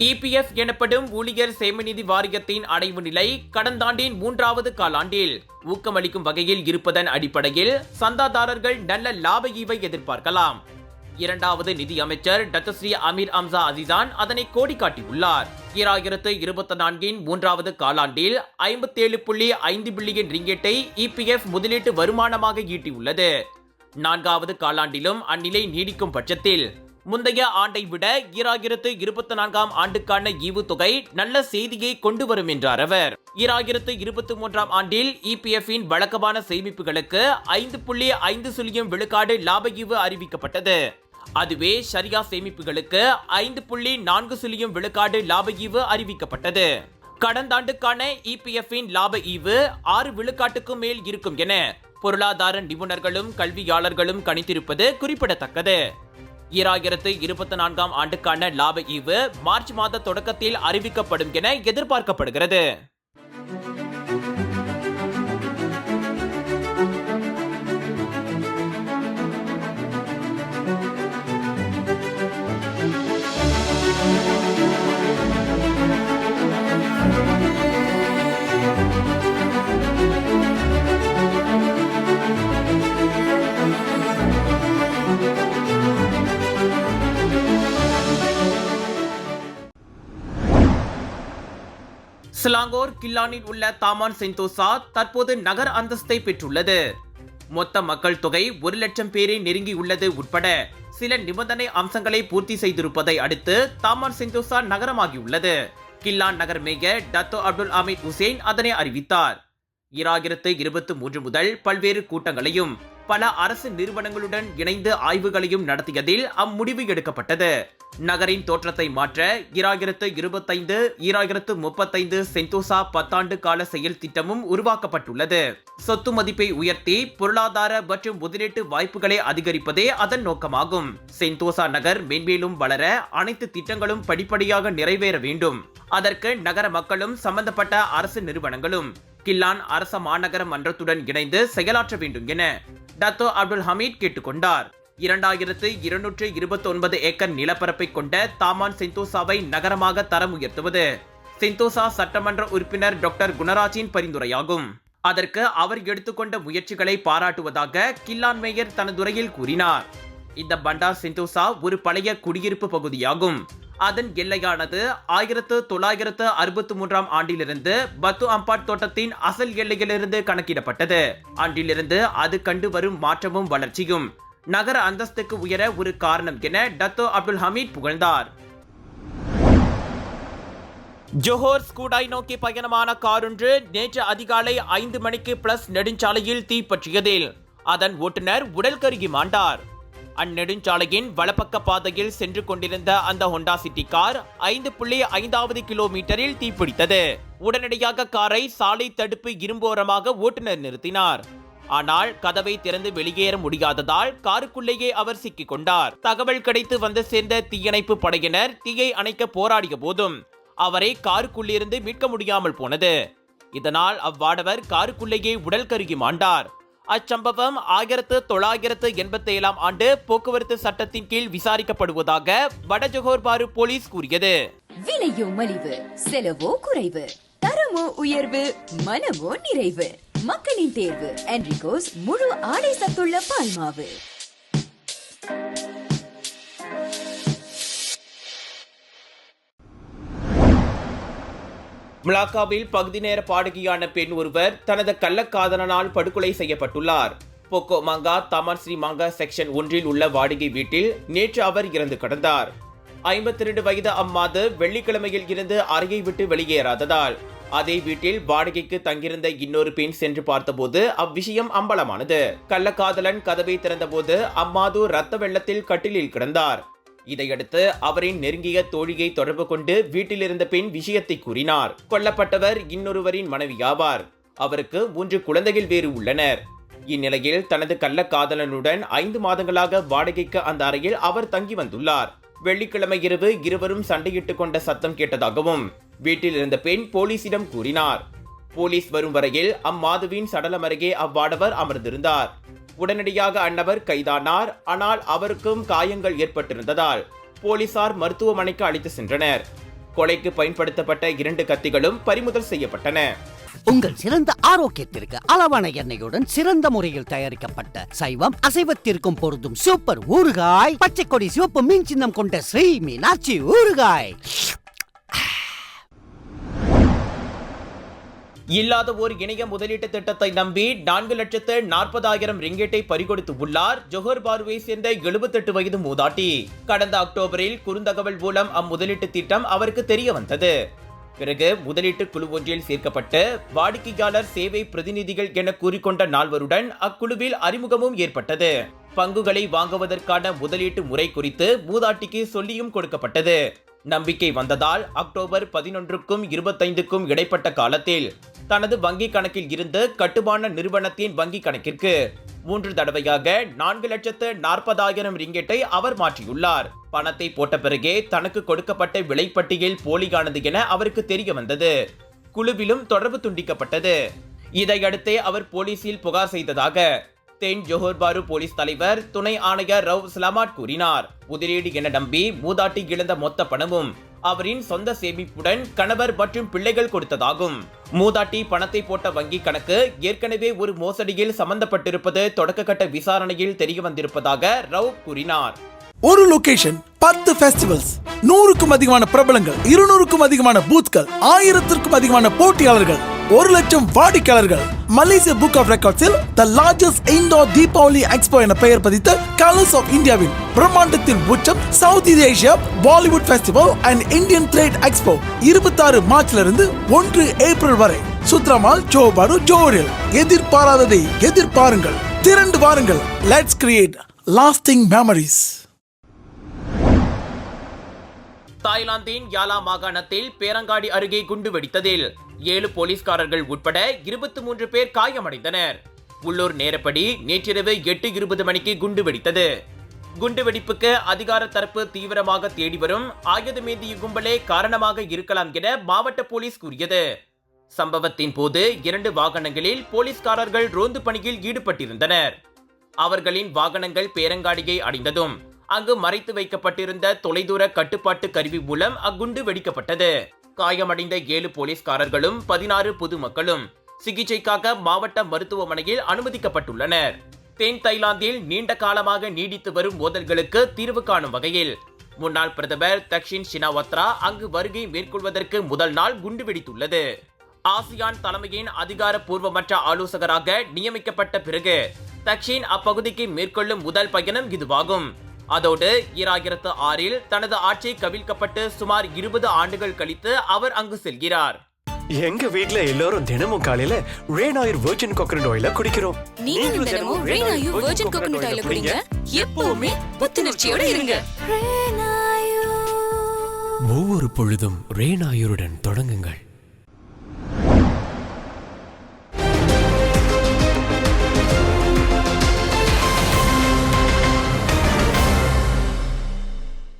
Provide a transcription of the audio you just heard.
EPF எனப்படும் ஊழியர் சேமநிதி வாரியத்தின் அடைவு நிலை கடந்த ஆண்டின் 3வது காலாண்டில் ஊக்கமளிக்கும் வகையில் இருப்பதன் அடிப்படையில் சந்தாதாரர்கள் நல்ல லாப ஈவை எதிர்பார்க்கலாம். 2வது நிதி அமைச்சர் டத்தஸ்ரீ அமீர் அம்சா அசிசான் அதனை கோடி காட்டியுள்ளார். 2024இன் 3வது காலாண்டில் 57.5 பில்லியன் ரிங்கெட்டை இபிஎஃப் முதலீட்டு வருமானமாக ஈட்டியுள்ளது. 4வது காலாண்டிலும் அந்நிலை நீடிக்கும் பட்சத்தில் முந்தைய ஆண்டை விட 2024ஆம் ஆண்டுக்கான ஈவுத்தொகை நல்ல செய்தியை கொண்டு வரும் என்றார் அவர். 2023ஆம் ஆண்டில் இபிஎஃப்பின் வழக்கமான சேமிப்புகளுக்கு 5.5 சுழியம் விழுக்காடு லாப ஈவு அறிவிக்கப்பட்டது. அதுவே ஷரியா சேமிப்புகளுக்கு 5.4 சுழியம் விழுக்காடு லாப ஈவு அறிவிக்கப்பட்டது. கடந்த ஆண்டுக்கான இபிஎஃப்பின் லாப ஈவு 6 விழுக்காட்டுக்கும் மேல் இருக்கும் என பொருளாதார நிபுணர்களும் கல்வியாளர்களும் கணித்திருப்பது குறிப்பிடத்தக்கது. 2024ஆம் ஆண்டுக்கான லாப ஈவு மார்ச் மாத தொடக்கத்தில் அறிவிக்கப்படும் என எதிர்பார்க்கப்படுகிறது. சிலாங்கூர் கில்லானில் உள்ள தாமான் சென்தோசா தற்போது நகர் அந்தஸ்தை பெற்றுள்ளது. மொத்த மக்கள் தொகை 1 லட்சம் பேரை நெருங்கியுள்ளது உட்பட சில நிபந்தனை அம்சங்களை பூர்த்தி செய்திருப்பதை அடுத்து தாமான் சென்தோசா நகரமாகியுள்ளது. கில்லான் நகர் மேயர் டத்தோ அப்துல் அமீத் உசேன் அதனை அறிவித்தார். 2023 முதல் பல்வேறு கூட்டங்களையும் பல அரசு நிறுவனங்களுடன் இணைந்து ஆய்வுகளையும் நடத்தியதில் அம்முடிவு எடுக்கப்பட்டது. நகரின் தோற்றத்தை மாற்ற 2025-2035 சென்தோசா 10 ஆண்டு கால செயல் திட்டமும் உருவாக்கப்பட்டுள்ளது. சொத்து மதிப்பை உயர்த்தி பொருளாதார மற்றும் முதலீட்டு வாய்ப்புகளை அதிகரிப்பதே அதன் நோக்கமாகும். சென்தோசா நகர் மென்மேலும் வளர அனைத்து திட்டங்களும் படிப்படியாக நிறைவேற வேண்டும். அதற்கு நகர மக்களும் சம்பந்தப்பட்ட அரசு நிறுவனங்களும் கில்லான் அரச மாநகர மன்றத்துடன் இணைந்து செயலாற்ற வேண்டும் என டத்தோ அப்துல் ஹமீத் கேட்டுக்கொண்டார். 2229 ஏக்கர் நிலப்பரப்பை கொண்ட தாமான் சென்தோசாவை நகரமாக தரம் உயர்த்துவது சென்தோசா சட்டமன்ற உறுப்பினர் டாக்டர் குணராஜின் பரிந்துரையாகும். அதற்கு அவர் எடுத்துக்கொண்ட முயற்சிகளை பாராட்டுவதாக கில்லான் மேயர் தனது உரையில் கூறினார். இந்த பண்டார் சென்தோசா ஒரு பழைய குடியிருப்பு பகுதியாகும். அதன் எல்லையானது 1963ஆம் ஆண்டிலிருந்து பத்து அம்பாட் தோட்டத்தின் அசல் எல்லையிலிருந்து கணக்கிடப்பட்டது. ஆண்டிலிருந்து அது கண்டு வரும் மாற்றமும் வளர்ச்சியும் நகர அந்தஸ்துக்கு உயர ஒரு காரணம் என டத்தோ அப்துல் ஹமீத் புகழ்ந்தார். ஜோஹர் ஸ்கூடாய் நோக்கி பயணமான காரொன்று நேற்று அதிகாலை 5 மணிக்கு பிளஸ் நெடுஞ்சாலையில் தீப்பற்றியதில் அதன் ஓட்டுநர் உடல் கருகி மாண்டார். அந்நெடுஞ்சாலையின் வலப்பக்க பாதையில் சென்று கொண்டிருந்த அந்த ஹோண்டா சிட்டி கார் 5.5வது கிலோமீட்டரில் தீப்பிடித்தது. உடனடியாக காரை சாலை தடுப்பு இரும்போரமாக ஓட்டுநர் நிறுத்தினார். ஆனால் கதவை திறந்து வெளியேற முடியாததால் காருக்குள்ளேயே அவர் சிக்கிக் கொண்டார். தகவல் கிடைத்து வந்து சேர்ந்த தீயணைப்பு படையினர் தீயை அணைக்க போராடிய போதும் அவரை காருக்குள்ளிருந்து மீட்க முடியாமல் போனது. இதனால் அவ்வாடவர் காருக்குள்ளேயே உடல் கருகி மாண்டார். அச்சம்பவம் 1987ஆம் ஆண்டு போக்குவரத்து சட்டத்தின் கீழ் விசாரிக்கப்படுவதாக வடஜோஹர் பாரு போலீஸ் கூறியது. விலையோ மலிவு, செலவோ குறைவு, தரமோ உயர்வு, மனமோ நிறைவு. மக்களின் தேர்வு என்ரிகோஸ் முழு ஆடை சத்துள்ள பால்மாவு. மலாக்காவில் பகுதி நேர பாடகியான பெண் ஒருவர் தனது கள்ளக்காதலனால் படுகொலை செய்யப்பட்டுள்ளார். போக்கோ மாங்கா தாமான் ஸ்ரீ மாங்கா செக்ஷன் 1இல் உள்ள வாடகை வீட்டில் நேற்று அவர் இறந்து கிடந்தார். 52 வயது அம்மாது வெள்ளிக்கிழமையில் இருந்து அறையை விட்டு வெளியேறாததால் அதே வீட்டில் வாடகைக்கு தங்கியிருந்த இன்னொரு பெண் சென்று பார்த்தபோது அவ்விஷயம் அம்பலமானது. கள்ளக்காதலன் கதவை திறந்தபோது அம்மாது ரத்த வெள்ளத்தில் கட்டிலில் கிடந்தார். இதையடுத்து அவரின் நெருங்கிய தோழியை தொடர்பு கொண்டு வீட்டில் இருந்த பெண் விஷயத்தை கூறினார். கொல்லப்பட்டவர் இன்னொருவரின் மனைவியாவார். அவருக்கு 3 குழந்தைகள் வேறு உள்ளனர். இந்நிலையில் தனது கள்ளக்காதலனுடன் 5 மாதங்களாக வாடகைக்கு அந்த அறையில் அவர் தங்கி வந்துள்ளார். வெள்ளிக்கிழமை இரவு இருவரும் சண்டையிட்டுக் கொண்ட சத்தம் கேட்டதாகவும் வீட்டில் இருந்த பெண் போலீசிடம் கூறினார். போலீஸ் வரும் வரையில் அம்மாதுவின் சடலம் அருகே அவ்வாடவர் அமர்ந்திருந்தார். உடனடியாக அந்நபர் கைதானார். ஆனால் அவருக்கும் காயங்கள் ஏற்பட்டிருந்ததால் போலீசார் மருத்துவமனைக்கு அழைத்து சென்றனர். கொலைக்கு பயன்படுத்தப்பட்ட 2 கத்திகளும் பறிமுதல் செய்யப்பட்டன. உங்கள் சிறந்த ஆரோக்கியத்திற்கு அளவான எண்ணெயுடன் சிறந்த முறையில் தயாரிக்கப்பட்ட சைவம் அசைவத்திற்கும் பொருந்தும் சூப்பர் ஊறுகாய், பச்சை கொடி சிவப்பு மீன் சின்னம் கொண்ட ஸ்ரீ மீனாட்சி ஊறுகாய். இல்லாத ஒரு இணைய முதலீட்டு திட்டத்தை நம்பி 4,40,000 ரிங்கெட்டை பறிகொடுத்து உள்ளார் ஜோஹர் பாருவை சேர்ந்த 78 வயது மூதாட்டி. கடந்த அக்டோபரில் குறுந்தகவல் மூலம் அம்முதலீட்டு திட்டம் அவருக்கு தெரிய வந்தது. பிறகு முதலீட்டு குழு ஒன்றில் சேர்க்கப்பட்டு வாடிக்கையாளர் சேவை பிரதிநிதிகள் என கூறிக்கொண்ட நால்வருடன் அக்குழுவில் அறிமுகமும் ஏற்பட்டது. பங்குகளை வாங்குவதற்கான முதலீட்டு முறை குறித்து மூதாட்டிக்கு சொல்லியும் கொடுக்கப்பட்டது. நம்பிக்கை வந்ததால் அக்டோபர் 11க்கும் 25க்கும் இடைப்பட்ட காலத்தில் தனது வங்கி கணக்கில் இருந்து கட்டுமான நிறுவனத்தின் வங்கி கணக்கிற்கு 3 தடவையாக 4,40,000 ரிங்கெட்டை அவர் மாற்றியுள்ளார். பணத்தை போட்ட பிறகே தனக்கு கொடுக்கப்பட்ட விலைப்பட்டியல் போலியானது என அவருக்கு தெரிய வந்தது. குழுவிலும் தொடர்பு துண்டிக்கப்பட்டது. இதையடுத்தே அவர் போலீசில் புகார் செய்ததாக தென் ஜோஹர் பாரு போலீஸ் தலைவர் துணை ஆணையர் ரவ் சலாமாட் கூறினார். முதலீடு என நம்பி மூதாட்டி இழந்த மொத்த பணமும் அவரின் சொந்த சேமிப்புடன் கணவர் மற்றும் பிள்ளைகள் கொடுத்ததாகும். மூதாட்டி பணத்தை போட்ட வங்கி கணக்கு ஏற்கனவே ஒரு மோசடியில் சம்பந்தப்பட்டிருப்பது தொடக்கக்கட்ட விசாரணையில் தெரிய வந்திருப்பதாக ரவ் கூறினார். ஒரு லொகேஷன் 10 ஃபெஸ்டிவல்ஸ், 100க்கும் அதிகமான பிரபலங்கள், 200க்கும் அதிகமான பூத்கள், 1000க்கும் அதிகமான போட்டியாளர்கள், 1,00,000 வாடிக்கையாளர்கள். மலேசியா புக் ஆஃப் ரெக்கார்ட்ஸில் the largest indoor Deepavali expo என பெயர் பதித்த கலர்ஸ் ஆஃப் இந்தியாவின் பிரம்மாண்டத்தின் உச்சம் South Asia Bollywood festival and Indian trade expo 26 மார்ச்ல இருந்து 1 ஏப்ரல் வரை சுத்ரமால் ஜோஹர் பாரு ஜோஹரில். எதிர்பாராததை எதிர்பாருங்கள், திரண்டு வாருங்கள். Let's create lasting memories. தாய்லாந்தின் யாலா மாகாணத்தில் பேரங்காடி அருகே குண்டு வெடித்ததில் 7 போலீஸ்காரர்கள் உட்பட 23 பேர் காயமடைந்தனர். உள்ளூர் நேரப்படி நேற்றிரவு 8:20 மணிக்கு குண்டு வெடித்தது. குண்டு வெடிப்புக்கு அதிகார தரப்பு தீவிரமாக தேடி வரும் ஆயுதமேந்திய கும்பலே காரணமாக இருக்கலாம் என மாவட்ட போலீஸ் கூறியது. சம்பவத்தின் போது 2 வாகனங்களில் போலீஸ்காரர்கள் ரோந்து பணியில் ஈடுபட்டிருந்தனர். அவர்களின் வாகனங்கள் பேரங்காடியை அடைந்ததும் அங்கு மறைத்து வைக்கப்பட்டிருந்த தொலைதூர கட்டுப்பாட்டு கருவி மூலம் அக்குண்டு வெடிக்கப்பட்டது. காயமடைந்த 7 போலீஸ்காரர்களும் 16 பொதுமக்களும் சிகிச்சைக்காக மாவட்ட மருத்துவமனையில் அனுமதிக்கப்பட்டுள்ளனர். தென் தாய்லாந்தில் நீண்ட காலமாக நீடித்து வரும் மோதல்களுக்கு தீர்வு காணும் வகையில் முன்னாள் பிரதமர் தக்ஷின் ஷினாவத்ரா அங்கு வருகை மேற்கொள்வதற்கு முதல் நாள் குண்டு வெடித்துள்ளது. ஆசியான் தலைமையின் அதிகாரப்பூர்வமற்ற ஆலோசகராக நியமிக்கப்பட்ட பிறகு தக்ஷின் அப்பகுதிக்கு மேற்கொள்ளும் முதல் பயணம் இதுவாகும். அதோடு 2006இல் தனது ஆட்சி கவிழ்க்கப்பட்டு சுமார் 20 ஆண்டுகள் கழித்து அவர் அங்கு செல்கிறார். எங்க வீட்ல எல்லாரும் தினமும் காலையில ரெயின் ஆயில் வெர்ஜின் கோகனட் ஆயில குடிக்கிறோம். நீங்களும் தினமும் ரெயின் ஆயில் வெர்ஜின் கோகனட் ஆயில குடிங்க. எப்பவுமே புத்துணர்ச்சியோட இருங்க. ஒவ்வொரு பொழுதும் ரெயின் ஆயுருடன் தொடங்குங்கள்.